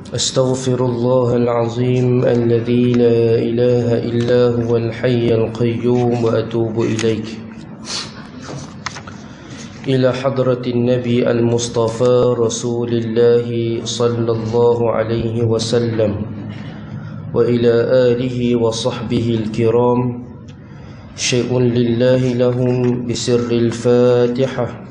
أستغفر الله العظيم الذي لا إله إلا هو الحي القيوم وأتوب إليك إلى حضرة النبي المصطفى رسول الله صلى الله عليه وسلم وإلى آله وصحبه الكرام شيء لله لهم بسر الفاتحة.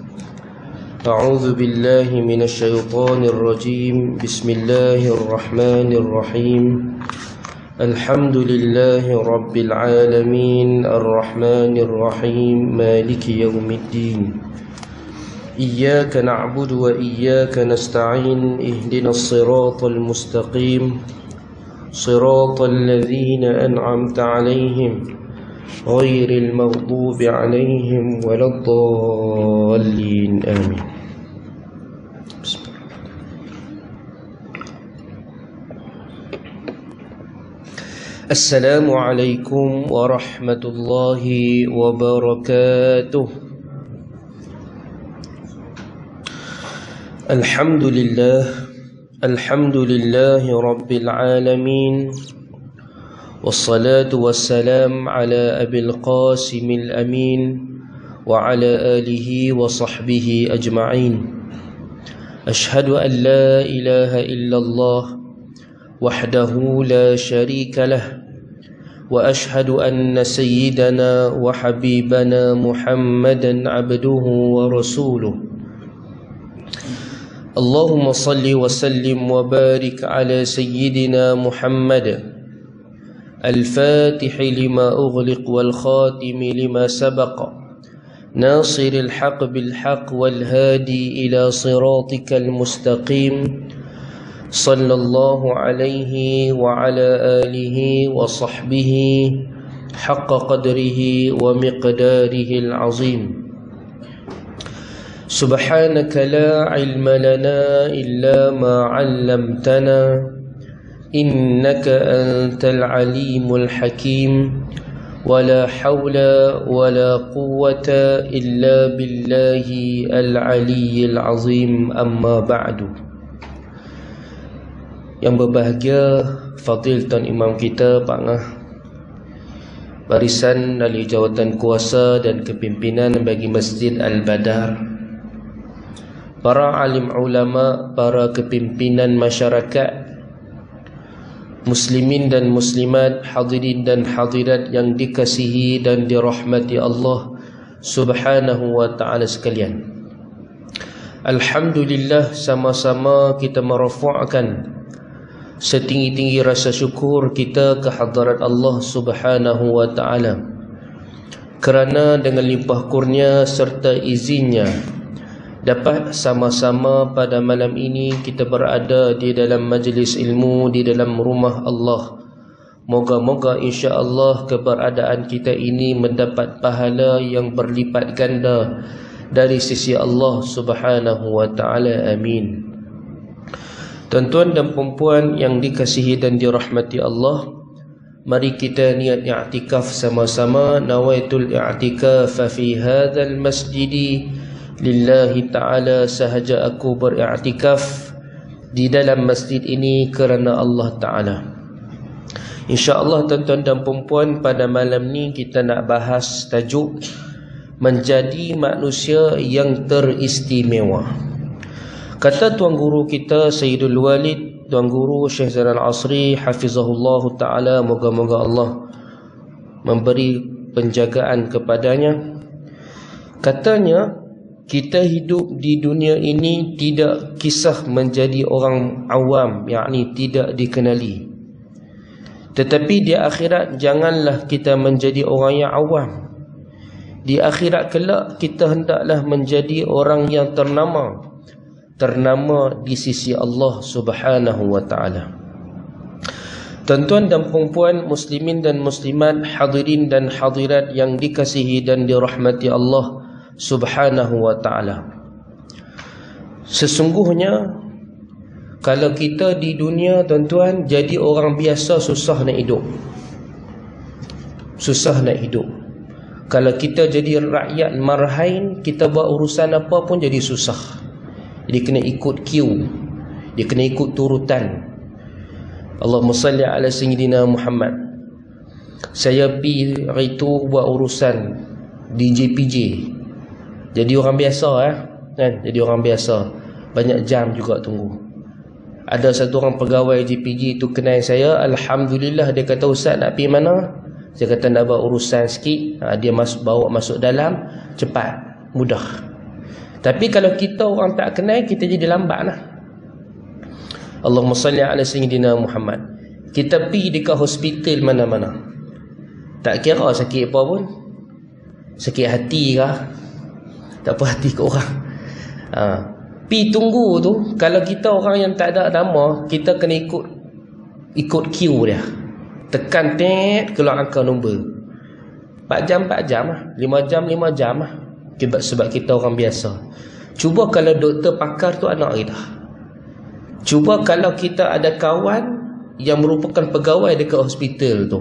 أعوذ بالله من الشيطان الرجيم. بسم الله الرحمن الرحيم. الحمد لله رب العالمين الرحمن الرحيم مالك يوم الدين. إياك نعبد وإياك نستعين. اهدنا الصراط المستقيم صراط الذين أنعمت عليهم غير المغضوب عليهم ولا الضالين آمين. السلام عليكم ورحمة الله وبركاته. الحمد لله رب العالمين، والصلاة والسلام على أبي القاسم الأمين وعلى آله وصحبه أجمعين. أشهد أن لا إله إلا الله وحده لا شريك له، وأشهد أن سيدنا وحبيبنا محمدا عبده ورسوله. اللهم صل وسلم وبارك على سيدنا محمد الفاتح لما أغلق والخاتم لما سبق ناصر الحق بالحق والهادي إلى صراطك المستقيم صلى الله عليه وعلى آله وصحبه حق قدره ومقداره العظيم. سبحانك لا علم لنا إلا ما علمتنا إنك أنت العليم الحكيم. ولا حول ولا قوة إلا بالله العلي العظيم. أما بعد. Yang berbahagia Fadil Tuan Imam kita Pak Ngah, barisan dari jawatan kuasa dan kepimpinan bagi Masjid Al-Badar, para alim ulama, para kepimpinan masyarakat, muslimin dan muslimat, hadirin dan hadirat yang dikasihi dan dirahmati Allah Subhanahu wa ta'ala sekalian. Alhamdulillah, sama-sama kita merafu'kan setinggi-tinggi rasa syukur kita ke hadirat Allah Subhanahu wa ta'ala, kerana dengan limpah kurnia serta izinnya dapat sama-sama pada malam ini kita berada di dalam majlis ilmu di dalam rumah Allah. Moga-moga insya-Allah keberadaan kita ini mendapat pahala yang berlipat ganda dari sisi Allah Subhanahu wa ta'ala. Amin. Tuan-tuan dan puan-puan yang dikasihi dan dirahmati Allah, mari kita niat i'tikaf sama-sama. Nawaitul i'tikaf fi hadzal masjid lillahi ta'ala. Sahaja aku beriktikaf di dalam masjid ini kerana Allah Ta'ala. InsyaAllah tuan-tuan dan puan-puan, pada malam ni kita nak bahas tajuk menjadi manusia yang teristimewa. Kata Tuan Guru kita Sayyidul Walid, Tuan Guru Syekh Zainal Asri Hafizahullah Ta'ala, moga-moga Allah memberi penjagaan kepadanya. Katanya, kita hidup di dunia ini tidak kisah menjadi orang awam, yakni tidak dikenali. Tetapi di akhirat janganlah kita menjadi orang yang awam. Di akhirat kelak kita hendaklah menjadi orang yang ternama di sisi Allah Subhanahu wa ta'ala. Tuan-tuan dan puan-puan, muslimin dan muslimat, hadirin dan hadirat yang dikasihi dan dirahmati Allah Subhanahu wa ta'ala. Sesungguhnya kalau kita di dunia, tuan-tuan, jadi orang biasa susah nak hidup. Susah nak hidup. Kalau kita jadi rakyat marhain, kita buat urusan apa pun jadi susah. Dia kena ikut queue, dia kena ikut turutan. Allahumma salli ala Sayyidina Muhammad. Saya pergi hari tu buat urusan di JPJ. Jadi orang biasa kan? Jadi orang biasa. Banyak jam juga tunggu. Ada satu orang pegawai JPJ tu kenal saya. Alhamdulillah, dia kata, "Ustaz nak pergi mana?" Saya kata nak buat urusan sikit. Dia bawa masuk dalam. Cepat, mudah. Tapi kalau kita orang tak kenal, kita jadi lambat lah. Allahumma salli ala Sayyidina Muhammad. Kita pergi dekat hospital mana-mana, tak kira sakit apa pun. Sakit hati kah, tak apa hati ke orang. Pergi tunggu tu. Kalau kita orang yang tak ada nama, kita kena ikut queue dia. Tekan tet, keluar angka nombor. 4 jam 4 jam lah. 5 jam 5 jam lah. Sebab kita orang biasa. Cuba kalau doktor pakar tu anak kita. Cuba kalau kita ada kawan yang merupakan pegawai dekat hospital tu.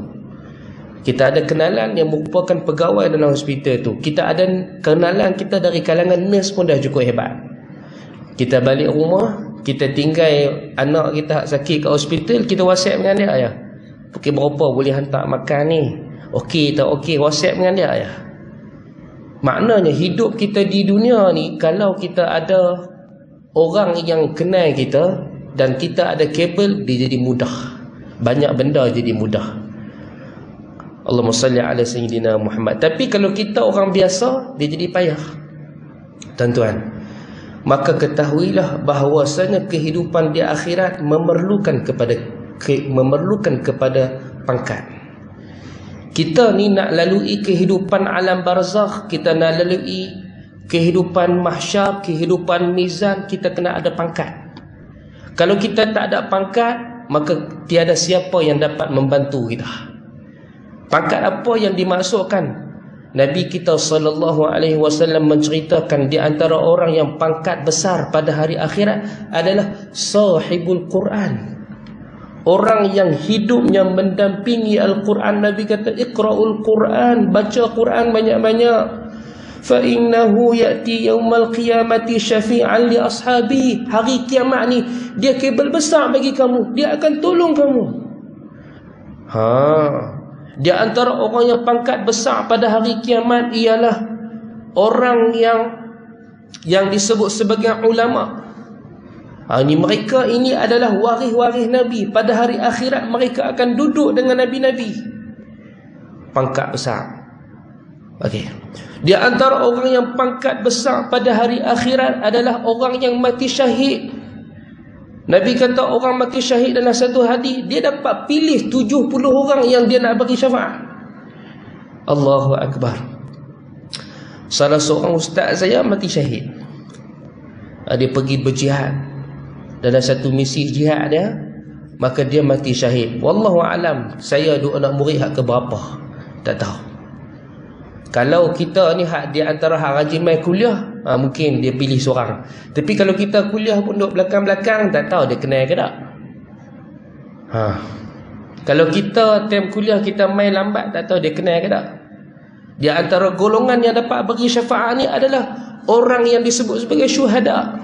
Kita ada kenalan yang merupakan pegawai dalam hospital tu. Kita ada kenalan kita dari kalangan nurse pun dah cukup hebat. Kita balik rumah, kita tinggal anak kita sakit kat hospital, kita WhatsApp dengan dia, "Ayah, pukul berapa boleh hantar makan ni? Okey tak okey?" WhatsApp dengan dia, ayah. Maknanya hidup kita di dunia ni, kalau kita ada orang yang kenal kita dan kita ada kabel, dia jadi mudah. Banyak benda jadi mudah. Allahumma salli ala Sayyidina Muhammad. Tapi kalau kita orang biasa, dia jadi payah. Tuan-tuan, maka ketahuilah bahawasanya kehidupan di akhirat memerlukan kepada pangkat. Kita ni nak lalui kehidupan alam barzakh, kita nak lalui kehidupan mahsyar, kehidupan mizan, kita kena ada pangkat. Kalau kita tak ada pangkat, maka tiada siapa yang dapat membantu kita. Pangkat apa yang dimaksudkan? Nabi kita SAW menceritakan di antara orang yang pangkat besar pada hari akhirat adalah sahibul Quran. Orang yang hidupnya mendampingi Al-Quran. Nabi kata, "Iqra'ul Quran." Baca Quran banyak-banyak. فَإِنَّهُ يَأْتِي يَوْمَ الْقِيَامَةِ شَفِيعًا لِأَصْحَابِهِ. Hari kiamat ni, dia kabel besar bagi kamu. Dia akan tolong kamu. Di antara orang yang pangkat besar pada hari kiamat ialah orang yang disebut sebagai ulama. Mereka ini adalah waris-waris Nabi. Pada hari akhirat mereka akan duduk dengan Nabi-Nabi. Pangkat besar. Okey. Di antara orang yang pangkat besar pada hari akhirat adalah orang yang mati syahid. Nabi kata orang mati syahid dalam satu hadis, dia dapat pilih 70 orang yang dia nak bagi syafaat. Allahu Akbar. Salah seorang ustaz saya mati syahid. Dia pergi berjihad dalam satu misi jihad dia, maka dia mati syahid. Wallahu alam, saya duk anak murid hak ke berapa, tak tahu. Kalau kita ni di antara hak rajin main kuliah, mungkin dia pilih seorang. Tapi kalau kita kuliah pun duduk belakang-belakang, tak tahu dia kenal ke tak. Kalau kita time kuliah kita main lambat, tak tahu dia kenal ke tak. Di antara golongan yang dapat bagi syafaat ni adalah orang yang disebut sebagai syuhada.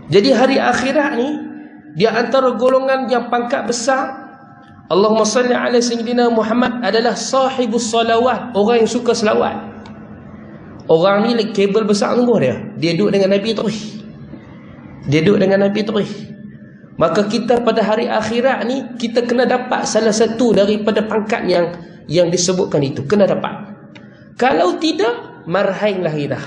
Jadi hari akhirat ni, di antara golongan yang pangkat besar, Allahumma salli ala Sayyidina Muhammad adalah sahibus salawat. Orang yang suka selawat. Orang ni kabel besar tunggu dia. Dia duduk dengan Nabi terus. Maka kita pada hari akhirat ni, kita kena dapat salah satu daripada pangkat yang disebutkan itu. Kena dapat. Kalau tidak, marhainlah kita.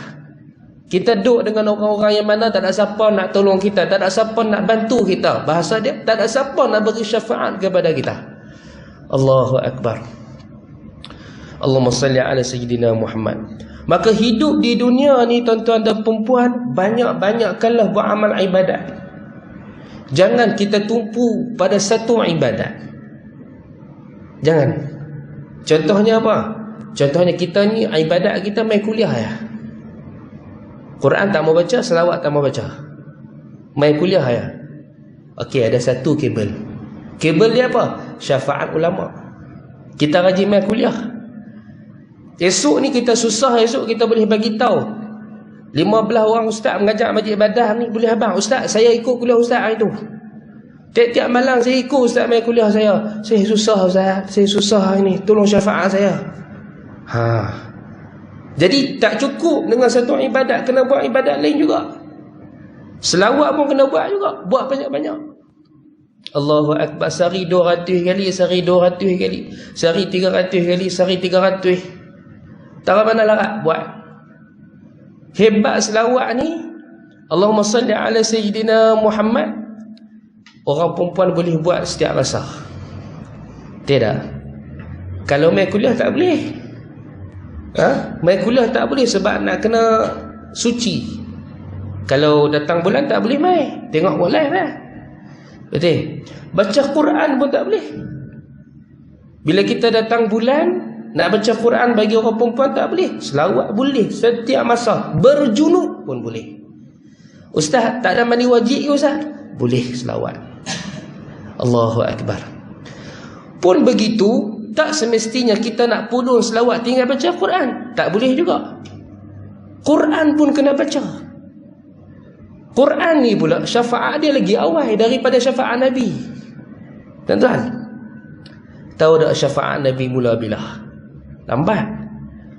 Kita duduk dengan orang-orang yang mana tak ada siapa nak tolong kita, tak ada siapa nak bantu kita. Bahasa dia, tak ada siapa nak beri syafaat kepada kita. Allahu Akbar. Allahumma salli ala Sayyidina Muhammad. Maka hidup di dunia ni, tuan-tuan dan perempuan, banyak-banyakkanlah buat amal ibadat. Jangan kita tumpu pada satu ibadat. Jangan. Contohnya apa? Contohnya kita ni, ibadat kita main kuliah ya. Quran tak mau baca, selawat tak mau baca, main kuliah ya. Okey, ada satu kabel. Kabel dia apa? Syafaat ulama. Kita rajin main kuliah. Esok ni kita susah, esok kita boleh bagi tahu 15 orang ustaz mengajar majlis ibadah ni, boleh abang ustaz, saya ikut kuliah ustaz hari tu. Tiap-tiap malam saya ikut ustaz mai kuliah saya. Saya susah ustaz, saya susah ini, tolong syafaat saya. Jadi tak cukup dengan satu ibadat, kena buat ibadat lain juga. Selawat pun kena buat juga, buat banyak-banyak. Allahu Akbar, sehari 200 kali, sehari 200 kali, sehari 300 kali, sehari 300. Tak mana larat buat. Hebat selawat ni. Allahumma salli ala Sayyidina Muhammad. Orang perempuan boleh buat setiap masa. Tidak. Kalau main kuliah tak boleh. Main kuliah tak boleh sebab nak kena suci. Kalau datang bulan tak boleh main. Tengok bulan lah. Betul. Baca Quran pun tak boleh. Bila kita datang bulan, nak baca Quran bagi orang perempuan tak boleh. Selawat boleh setiap masa. Berjunub pun boleh. Ustaz, tak ada mandi wajib ke ustaz? Boleh selawat. Allahu Akbar. Pun begitu, tak semestinya kita nak pulun selawat tinggal baca Quran. Tak boleh juga. Quran pun kena baca. Quran ni pula syafaat dia lagi awal daripada syafaat Nabi. Tuan-tuan, tahu tak syafaat Nabi mula bila? Lambat.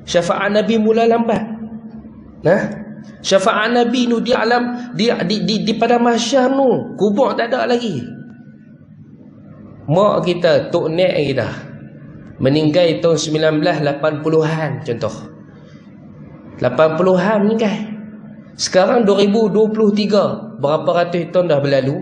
Syafaat Nabi mula lambat. Syafaat Nabi nu di alam di pada mahsyar nu, kubur tak ada lagi. Mak kita, tok nek kita meninggal tahun 1980-an contoh. 80-an meninggal. Sekarang 2023, berapa ratus tahun dah berlalu?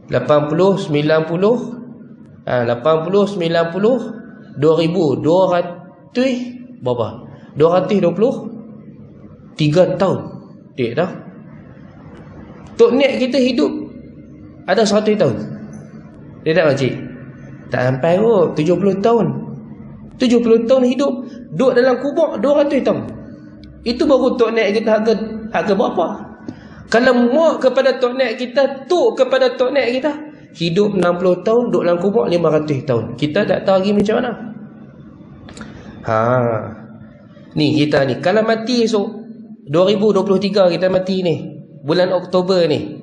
80, 90, 80, 90, 2000, 200 berapa? 223 tahun. Dek dah. Tok nek kita hidup ada 100 tahun. Dia tak makcik? Tak sampai kot, 70 tahun. 70 tahun hidup, duduk dalam kubur 200 tahun. Itu baru tok nek kita harga berapa? Kalau mak kepada tok nek kita, tok kepada tok nek kita, hidup 60 tahun, duduk dalam kubur 500 tahun. Kita tak tahu lagi macam mana. Ni kita ni, kalau mati esok 2023 kita mati ni, bulan Oktober ni,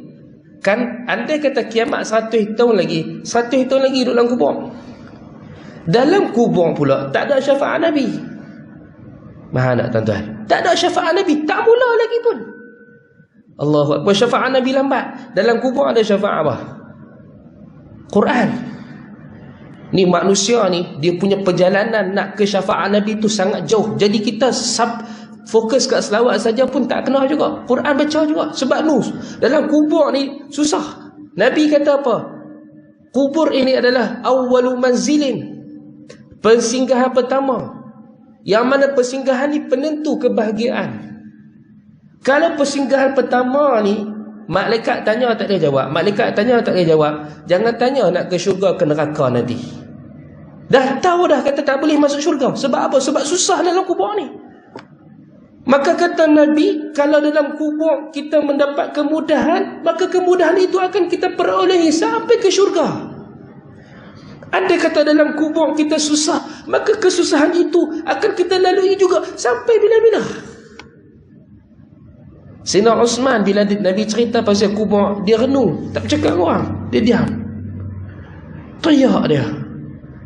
kan andai kata kiamat 100 tahun lagi, 100 tahun lagi duduk dalam kubur. Dalam kubur pula tak ada syafaat Nabi. Mana nak tuan-tuan? Tak ada syafaat Nabi, tak mula lagi pun. Allahu Akbar. Syafaat Nabi lambat. Dalam kubur ada syafaat apa? Quran. Ni manusia ni, dia punya perjalanan nak ke syafaat Nabi tu sangat jauh. Jadi kita fokus kat selawat saja pun tak kena juga. Quran baca juga. Sebab dalam kubur ni susah. Nabi kata apa? Kubur ini adalah awwalu manzilin, persinggahan pertama. Yang mana persinggahan ni penentu kebahagiaan. Kalau persinggahan pertama ni, malaikat tanya tak boleh jawab. Malaikat tanya tak boleh jawab. Jangan tanya nak ke syurga ke neraka nanti. Dah tahu dah kata tak boleh masuk syurga. Sebab apa? Sebab susah dalam kubur ni. Maka kata Nabi, kalau dalam kubur kita mendapat kemudahan, maka kemudahan itu akan kita perolehi sampai ke syurga. Ada kata dalam kubur kita susah, maka kesusahan itu akan kita lalui juga sampai bila-bila. Sayyidina Osman bila Nabi cerita pasal kubur, dia renung, tak bercakap orang, dia diam. Teriak dia.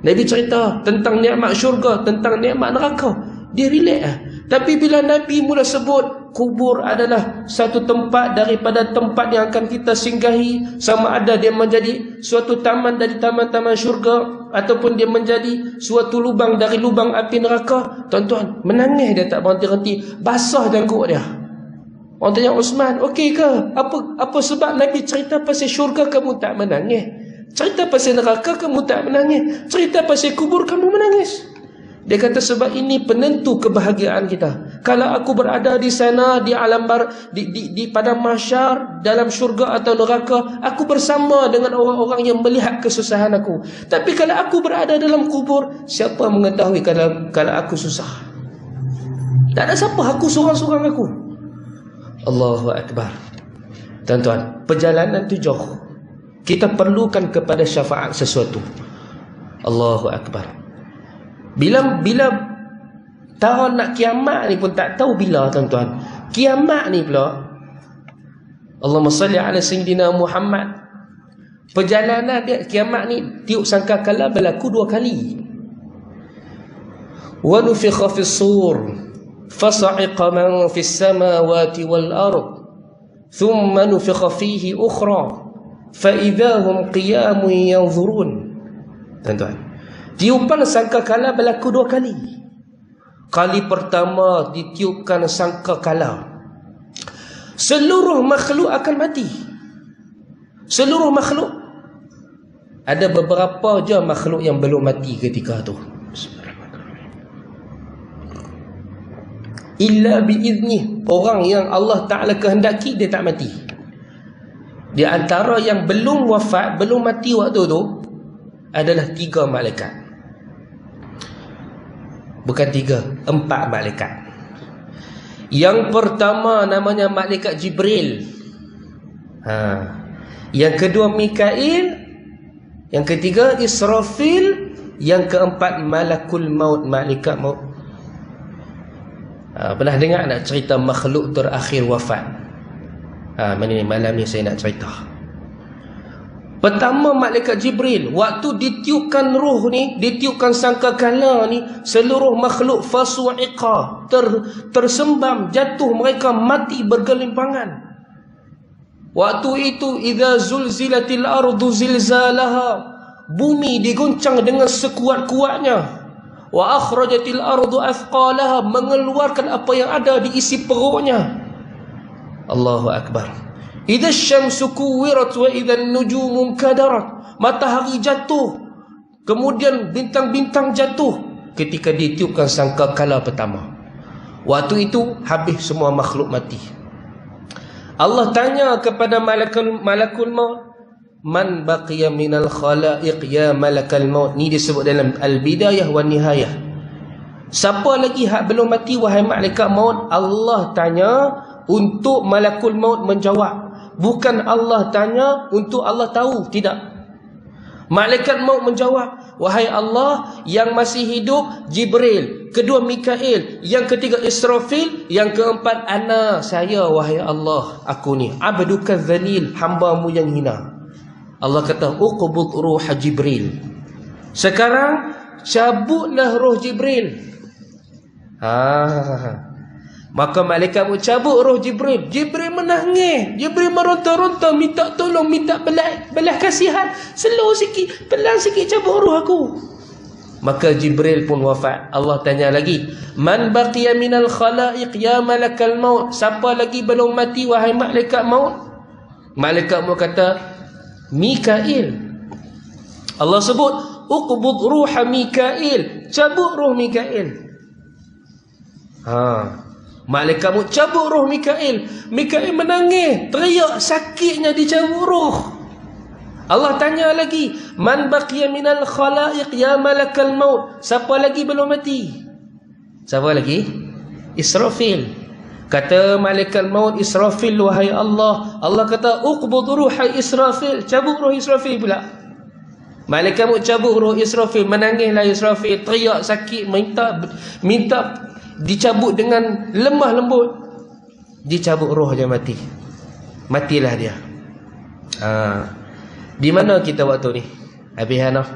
Nabi cerita tentang nikmat syurga, tentang nikmat neraka, dia relax. Tapi bila Nabi mula sebut kubur adalah satu tempat daripada tempat yang akan kita singgahi, sama ada dia menjadi suatu taman dari taman-taman syurga ataupun dia menjadi suatu lubang dari lubang api neraka, tuan-tuan, menangis dia tak berhenti-henti, basah janggut dia. Orang tanya, Osman, okey ke? Apa sebab Nabi cerita pasal syurga kamu tak menangis? Cerita pasal neraka kamu tak menangis? Cerita pasal kubur kamu menangis? Dia kata sebab ini penentu kebahagiaan kita. Kalau aku berada di sana, di alam di padang mahsyar, dalam syurga atau neraka, aku bersama dengan orang-orang yang melihat kesusahan aku. Tapi kalau aku berada dalam kubur, siapa mengetahui kalau aku susah? Tak ada siapa, aku seorang-seorang aku. Allahu Akbar. Tuan-tuan, perjalanan tu jauh. Kita perlukan kepada syafaat sesuatu. Allahu Akbar. Bila tahun nak kiamat ni pun tak tahu bila, tuan-tuan. Kiamat ni pula, Allahumma salli ala Sayyidina Muhammad. Perjalanan dia kiamat ni, tiup sangkakala berlaku 2 kali. Wa nufikha fis sur fasa'iqa man fis samawati wal ard thumma nufikha fihi ukhra fa idahum qiyamun yanzurun. Tuan-tuan, tiupan sangkakala berlaku 2 kali. Kali pertama ditiupkan sangkakala, seluruh makhluk akan mati. Seluruh makhluk. Ada beberapa je makhluk yang belum mati ketika tu. Illa biizni, orang yang Allah Ta'ala kehendaki dia tak mati. Di antara yang belum wafat, belum mati waktu tu adalah 3 malaikat. Bukan 3, 4 malaikat. Yang pertama namanya malaikat Jibril. Yang kedua Mikail, yang ketiga Israfil, yang keempat Malakul Maut, malaikat maut. Pernah dengar nak cerita makhluk terakhir wafat? Malam ni saya nak cerita. Pertama malaikat Jibril, waktu ditiupkan ruh ni, ditiupkan sangkakala ni, seluruh makhluk fasu'iqa, tersembam, jatuh, mereka mati bergelimpangan. Waktu itu idza zulzilatil ardu zilzalaha, bumi diguncang dengan sekuat-kuatnya. Wa akhrajatil ardu athqalaha, mengeluarkan apa yang ada di isi perutnya. Allahu akbar. Idza syamsu kuwirat wa idza an-nujumu kadarat, matahari jatuh, kemudian bintang-bintang jatuh ketika ditiupkan sangkakala pertama. Waktu itu habis semua makhluk mati. Allah tanya kepada malakul maut, man baqiya minal khalaiq ya malakal maut. Ni disebut dalam al-bidayah wan nihayah. Siapa lagi hak belum mati wahai malaikat maut? Allah tanya untuk malakul maut menjawab. Bukan Allah tanya untuk Allah tahu, tidak. Malaikat maut menjawab, wahai Allah, yang masih hidup Jibril, kedua Mikail, yang ketiga Israfil, yang keempat ana, saya wahai Allah, aku ni abduka dzalil, hamba-Mu yang hina. Allah kata uqbud ruh Jibril. Sekarang cabutlah roh Jibril. Maka malaikat cabut roh Jibril. Jibril menangis, Jibril meronta-ronta, minta tolong, minta belas kasihan. Slow sikit, pelan sikit, cabut roh aku. Maka Jibril pun wafat. Allah tanya lagi, man baqiya minal khalaiq ya malakal maut. Siapa lagi belum mati wahai malaikat maut? Malaikat maut kata Mikail. Allah sebut uqbud ruha Mikail, cabut roh Mikail. Malaikat maut cabut roh Mikail. Mikail menangis, teriak sakitnya dicabut roh. Allah tanya lagi, man baqiya minal khalaiq ya malakal maut. Siapa lagi belum mati? Siapa lagi? Israfil. Kata malaikat maut Israfil, wahai Allah. Allah kata uqbud ruha Israfil, cabut roh Israfil pula. Malaikat maut cabut roh Israfil, menangislah Israfil, teriak sakit, minta dicabut dengan lemah lembut. Dicabut roh dia mati. Matilah dia. Di mana kita waktu ni? Habis Hanaf.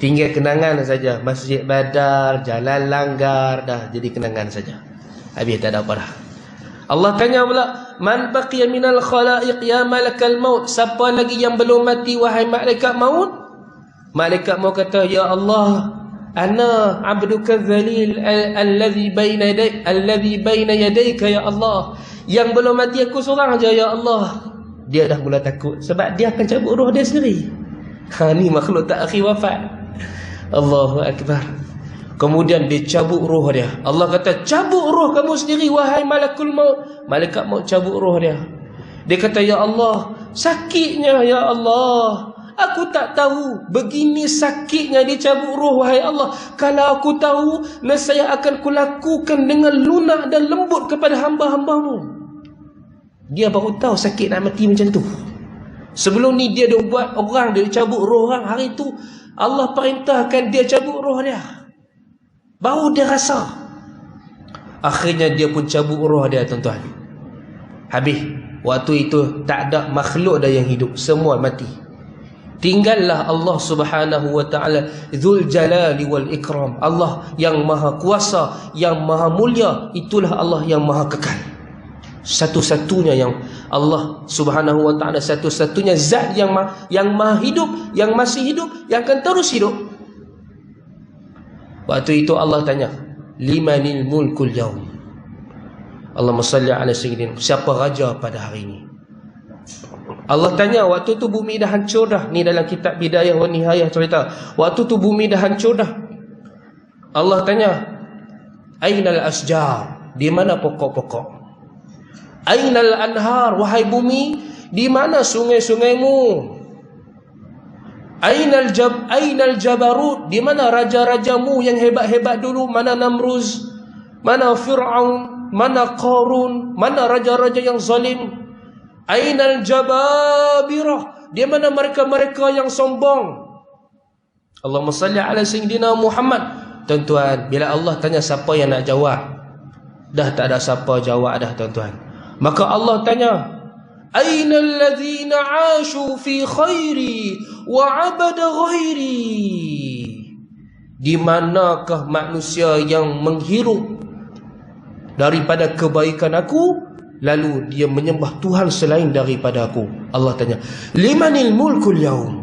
Tinggal kenangan saja. Masjid Badar, Jalan Langgar, dah jadi kenangan saja. Habis tak ada apa dah. Allah tanya pula, man baqiya minal khalaiq ya malakal maut. Siapa lagi yang belum mati wahai malaikat maut? Malaikat maut kata, ya Allah, ana abduka dzalil alladhi baina yadayka ya Allah. Yang belum mati aku seorang aja ya Allah. Dia dah mula takut sebab dia akan cabut roh dia sendiri. Ni makhluk tak akhir wafat. Allahu akbar. Kemudian dia cabut roh dia. Allah kata, cabut roh kamu sendiri wahai malakul maut. Malaikat maut cabut roh dia. Dia kata, ya Allah, sakitnya ya Allah. Aku tak tahu begini sakitnya dicabut roh wahai Allah. Kalau aku tahu, nescaya akan kulakukan dengan lunak dan lembut kepada hamba-hamba-Mu. Dia baru tahu sakit nak mati macam tu. Sebelum ni dia dah buat orang, dia cabut roh orang. Hari tu Allah perintahkan dia cabut roh dia. Baru dia rasa. Akhirnya dia pun cabut roh dia, tuan-tuan. Habis. Waktu itu tak ada makhluk dah yang hidup. Semua mati. Tinggallah Allah Subhanahu wa ta'ala Dzul Jalali wal Ikram. Allah yang maha kuasa, yang maha mulia, itulah Allah yang maha kekal. Satu-satunya yang Allah Subhanahu wa ta'ala, satu-satunya zat yang maha hidup, yang masih hidup, yang akan terus hidup. Waktu itu Allah tanya, limanil mulkul yaum. Allahumma salli ala sayyidina, siapa raja pada hari ini? Allah tanya, waktu tu bumi dah hancur dah. Ni dalam kitab Bidayah wa Nihayah cerita. Waktu tu bumi dah hancur dah. Allah tanya, ainal asjar, di mana pokok-pokok? Ainal anhar, wahai bumi, di mana sungai-sungaimu? Ainal jabarut, di mana raja-rajamu yang hebat-hebat dulu? Mana Namruz, mana Fir'aun, mana Qarun, mana raja-raja yang zalim? Ainal jababirah, di mana mereka-mereka yang sombong? Allahumma salli ala sayyidina Muhammad. Tuan-tuan, bila Allah tanya siapa yang nak jawab, dah tak ada siapa jawab dah tuan-tuan. Maka Allah tanya, ainal ladzina 'ashu fi khairi wa 'abada ghairi. Di manakah manusia yang menghirup daripada kebaikan aku, lalu dia menyembah Tuhan selain daripada aku? Allah tanya, limanil mulkul yaum,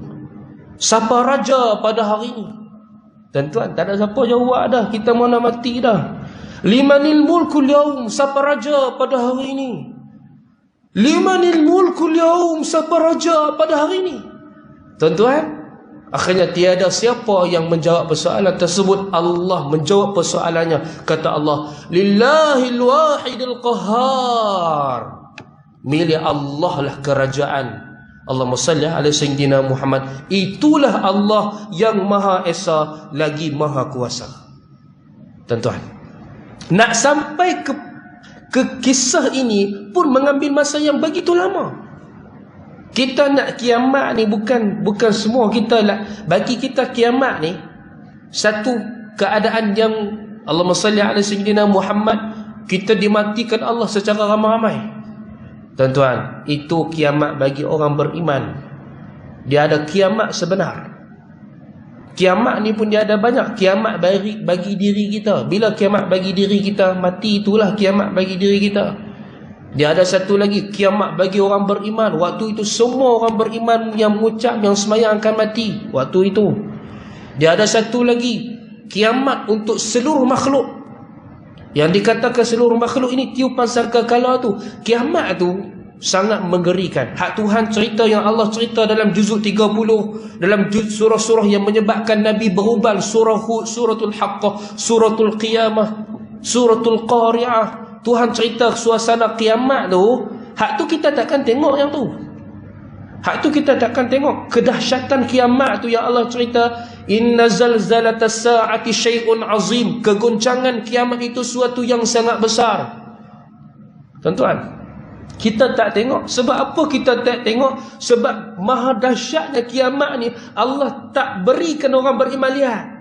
siapa raja pada hari ini? Tuan-tuan, tak ada siapa jawab dah, kita mau nak mati dah. Limanil mulkul yaum, siapa raja pada hari ini? Limanil mulkul yaum, siapa raja pada hari ini? Tuan-tuan, akhirnya tiada siapa yang menjawab persoalan tersebut. Allah menjawab persoalannya. Kata Allah, lillahil wahidil qahhar, milik Allah lah kerajaan. Allahumma salli ala sayyidina Muhammad. Itulah Allah yang maha esa lagi maha kuasa. Tuan-tuan, nak sampai ke kisah ini pun mengambil masa yang begitu lama. Kita nak kiamat ni bukan semua kita lah. Bagi kita kiamat ni satu keadaan yang, Allahumma salli ala sayyidina Muhammad, kita dimatikan Allah secara ramai-ramai. Tuan-tuan, itu kiamat bagi orang beriman. Dia ada kiamat sebenar. Kiamat ni pun dia ada banyak. Kiamat bagi diri kita. Bila kiamat bagi diri kita mati, itulah kiamat bagi diri kita. Dia ada satu lagi, kiamat bagi orang beriman. Waktu itu semua orang beriman yang mengucap, yang semayang akan mati waktu itu. Dia ada satu lagi, kiamat untuk seluruh makhluk. Yang dikatakan seluruh makhluk ini tiupan sangkakala tu. Kiamat tu sangat mengerikan. Hak Tuhan cerita, yang Allah cerita dalam juzuk 30, dalam surah-surah yang menyebabkan Nabi berubal. Surah Hud, suratul Haqqah, suratul Qiyamah, suratul Qari'ah. Tuhan cerita suasana kiamat tu. Hak tu kita takkan tengok yang tu. Hak tu kita takkan tengok. Kedahsyatan kiamat tu yang Allah cerita, inna zalzalatas sa'ati syai'un azim. Kegoncangan kiamat itu suatu yang sangat besar. Tuan-tuan, kita tak tengok. Sebab apa kita tak tengok? Sebab maha dahsyatnya kiamat ni Allah tak berikan orang beriman lihat.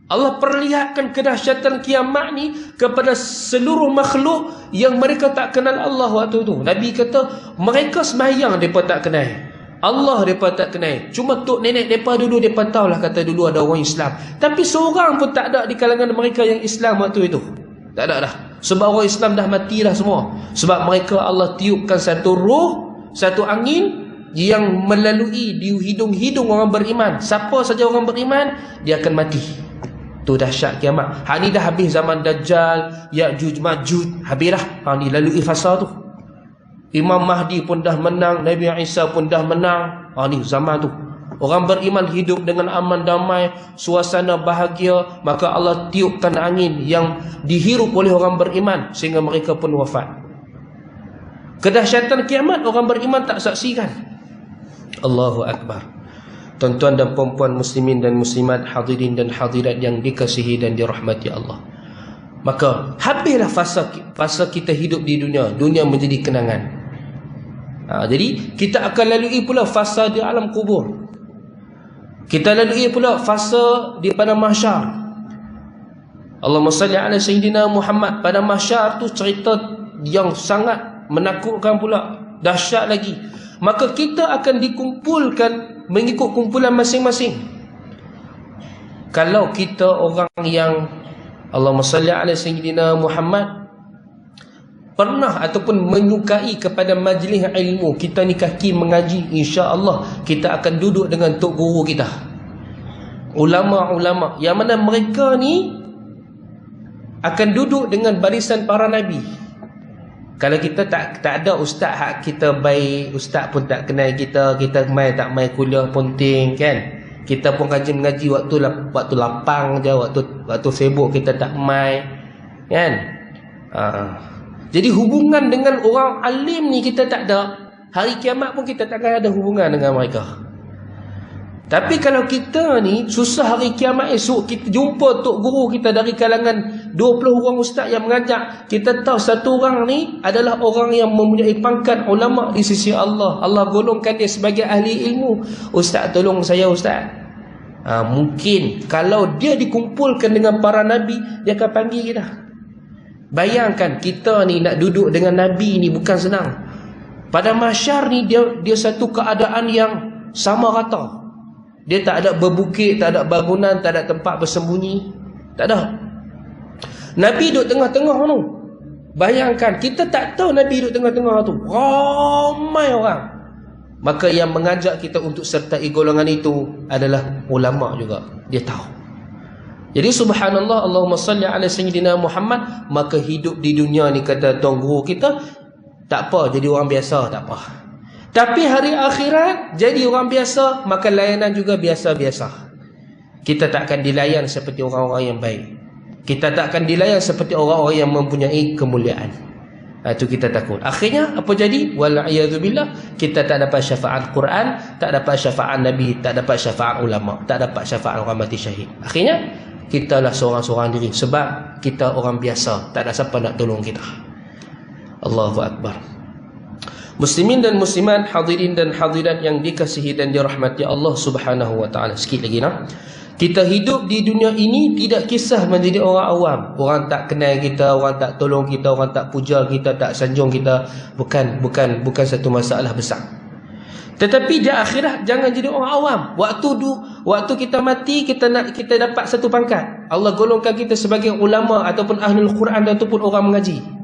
Allah perlihatkan kedahsyatan kiamat ni kepada seluruh makhluk yang mereka tak kenal Allah waktu tu. Nabi kata, mereka sembahyang mereka tak kenal Allah, mereka tak kenal. Cuma tok nenek mereka dulu, mereka tahulah, kata dulu ada orang Islam. Tapi seorang pun tak ada di kalangan mereka yang Islam waktu itu. Tak ada dah. Sebab orang Islam dah mati dah semua. Sebab mereka Allah tiupkan satu ruh, satu angin yang melalui di hidung-hidung orang beriman. Siapa saja orang beriman, dia akan mati. Tu dahsyat kiamat. Hak ni dah habis zaman Dajjal, Ya'juj Ma'juj, habis dah. Hak ni lalui fasa tu. Imam Mahdi pun dah menang, Nabi Isa pun dah menang. Hak ni zaman tu. Orang beriman hidup dengan aman damai, suasana bahagia, maka Allah tiupkan angin yang dihirup oleh orang beriman sehingga mereka pun wafat. Kedahsyatan kiamat orang beriman tak saksikan. Allahu Akbar. Tuan-tuan dan puan-puan muslimin dan muslimat, hadirin dan hadirat yang dikasihi dan dirahmati Allah. Maka habislah fasa kita hidup di dunia. Dunia menjadi kenangan. Jadi kita akan lalui pula fasa di alam kubur. Kita lalui pula fasa di padang mahsyar. Allahumma salli ala sayyidina Muhammad. Pada mahsyar tu cerita yang sangat menakutkan pula, dahsyat lagi. maka kita akan dikumpulkan mengikut kumpulan masing-masing. Kalau kita orang yang Allahumma salli ala sayyidina Muhammad pernah ataupun menyukai kepada majlis ilmu, kita ni kaki mengaji, insya-Allah kita akan duduk dengan tok guru kita, ulama-ulama yang mana mereka ni akan duduk dengan barisan para nabi. Kalau kita tak ada ustaz hak kita baik, ustaz pun tak kenal kita mai tak mai kuliah penting kan. Kita pun rajin mengaji waktu lapang je, waktu sibuk kita tak mai kan. Jadi hubungan dengan orang alim ni kita tak ada. Hari kiamat pun kita takkan ada hubungan dengan mereka. Tapi kalau kita ni susah hari kiamat esok kita jumpa tok guru kita dari kalangan 20 orang ustaz yang mengajak, kita tahu satu orang ni adalah orang yang mempunyai pangkat ulama di sisi Allah. Allah golongkan dia sebagai ahli ilmu. Ustaz tolong saya ustaz. Mungkin kalau dia dikumpulkan dengan para nabi, dia akan panggil kita. Bayangkan kita ni nak duduk dengan nabi ni bukan senang. Pada mahsyar ni dia satu keadaan yang sama rata. Dia tak ada berbukit, tak ada bangunan, tak ada tempat bersembunyi. Tak ada. Nabi duduk tengah-tengah tu. Bayangkan, kita tak tahu Nabi duduk tengah-tengah tu. Ramai orang. Maka yang mengajak kita untuk sertai golongan itu adalah ulama juga. Dia tahu. Jadi subhanallah, Allahumma salli ala sayyidina Muhammad. Maka hidup di dunia ni, kata tuan guru kita, tak apa jadi orang biasa, tak apa. Tapi hari akhirat jadi orang biasa, maka layanan juga biasa-biasa. Kita tak akan dilayan seperti orang-orang yang baik. Kita tak akan dilayan seperti orang-orang yang mempunyai kemuliaan. Itu kita takut. Akhirnya apa jadi? Wal'iyadzubillah, kita tak dapat syafaat Quran, tak dapat syafaat Nabi, tak dapat syafaat ulama, tak dapat syafaat orang mati syahid. Akhirnya kita lah seorang-seorang diri, sebab kita orang biasa, tak ada siapa nak tolong kita. Allahu Akbar. Muslimin dan muslimat, hadirin dan hadirat yang dikasihi dan dirahmati Allah Subhanahu wa taala. Sikit lagi nah. Kita hidup di dunia ini tidak kisah menjadi orang awam. Orang tak kenal kita, orang tak tolong kita, orang tak puja kita, tak sanjung kita, bukan satu masalah besar. Tetapi di akhirat jangan jadi orang awam. Waktu kita mati, kita dapat satu pangkat. Allah golongkan kita sebagai ulama ataupun ahlul Quran ataupun orang mengaji.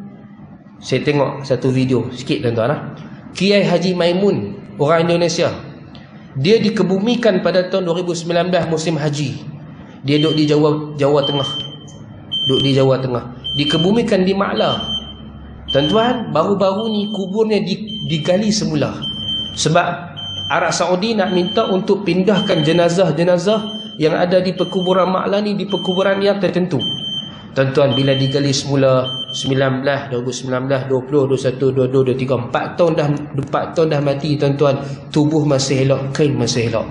Saya tengok satu video sikit tuan-tuan. Kiai Haji Maimun, orang Indonesia. Dia dikebumikan pada tahun 2019 musim haji. Dia duduk di Jawa Tengah. Dikebumikan di Ma'la. Tuan-tuan, baru-baru ni kuburnya digali semula. Sebab Arab Saudi nak minta untuk pindahkan jenazah-jenazah yang ada di perkuburan Ma'la ni di perkuburan yang tertentu. Tuan-tuan, bila digali semula 19, 2019, 20, 21, 22, 23, 4 tahun dah mati tuan-tuan, tubuh masih elok, kain masih elok.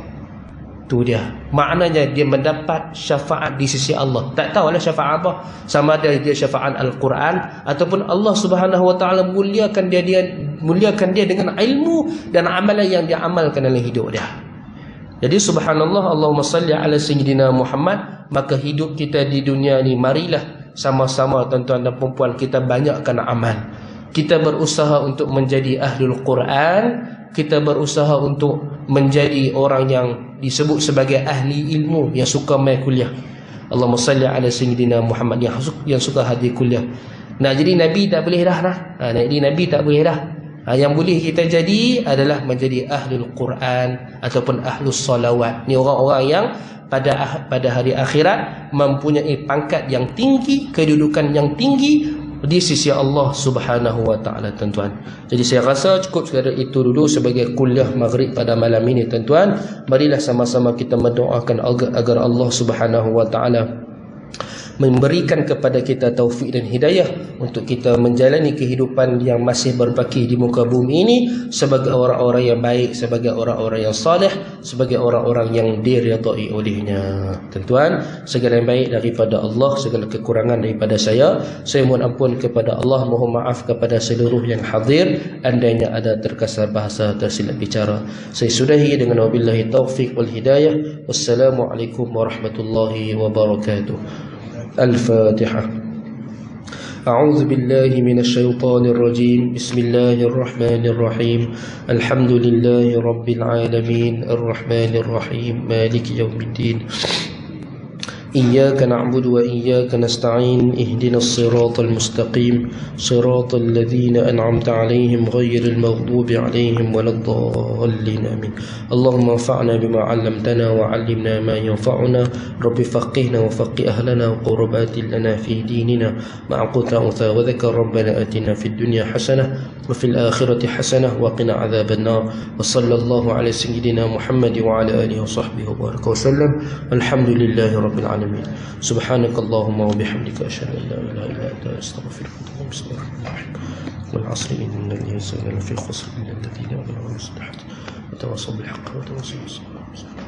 Tu dia. Maknanya dia mendapat syafaat di sisi Allah. Tak tahulah syafaat apa. Sama ada dia syafaat Al-Quran ataupun Allah Subhanahu wa taala muliakan dia dengan ilmu dan amalan yang dia amalkan dalam hidup dia. Jadi subhanallah, Allahumma salli ala sayyidina Muhammad. Maka hidup kita di dunia ni, marilah sama-sama tuan-tuan dan perempuan kita banyakkan amal. Kita berusaha untuk menjadi ahlul Quran. Kita berusaha untuk menjadi orang yang disebut sebagai ahli ilmu, yang suka main kuliah. Allahumma salli ala sayyidina Muhammad, yang suka hadir kuliah. Nah, jadi Nabi tak boleh dah nah. Jadi Nabi tak boleh dah. Yang boleh kita jadi adalah menjadi ahlul Quran ataupun ahlus salawat. Ni orang-orang yang pada hari akhirat mempunyai pangkat yang tinggi, kedudukan yang tinggi di sisi Allah Subhanahu wa taala, tuan-tuan. Jadi saya rasa cukup sekadar itu dulu sebagai kuliah maghrib pada malam ini, tuan-tuan. Marilah sama-sama kita mendoakan agar Allah Subhanahu wa taala memberikan kepada kita taufik dan hidayah untuk kita menjalani kehidupan yang masih berbaki di muka bumi ini sebagai orang-orang yang baik, sebagai orang-orang yang saleh, sebagai orang-orang yang diridai olehnya. Tuan-tuan, segala yang baik daripada Allah, segala kekurangan daripada saya mohon ampun kepada Allah, mohon maaf kepada seluruh yang hadir andainya ada terkasar bahasa, tersilap bicara. Saya sudahi dengan wabillahi taufik wal hidayah. Wassalamualaikum warahmatullahi wabarakatuh. الفاتحة. أعوذ بالله من الشيطان الرجيم. بسم الله الرحمن الرحيم. الحمد لله رب العالمين الرحمن الرحيم مالك يوم الدين. إياك نعبد وإياك نستعين. اهدنا الصراط المستقيم صراط الذين أنعمت عليهم غير المغضوب عليهم ولا الضالين آمين. اللهم انفعنا بما علمتنا وعلمنا ما ينفعنا. رب فقهنا وفقه أهلنا وقربات لنا في ديننا مع قوت أنثى وذكر. ربنا آتنا في الدنيا حسنة وفي الآخرة حسنة وقنا عذاب النار. وصلى الله على سيدنا محمد وعلى آله وصحبه وبارك وسلم. الحمد لله رب العالمين. سبحانك اللهم وبحمدك أشهد أن لا إله إلا أنت أستغفرك وأتوب إليك. بسم الله الرحمن الرحيم. والعصر إن الإنسان لفي خسر إلا الذين آمنوا وعملوا الصالحات وتواصوا بالحق وتواصوا بالصبر.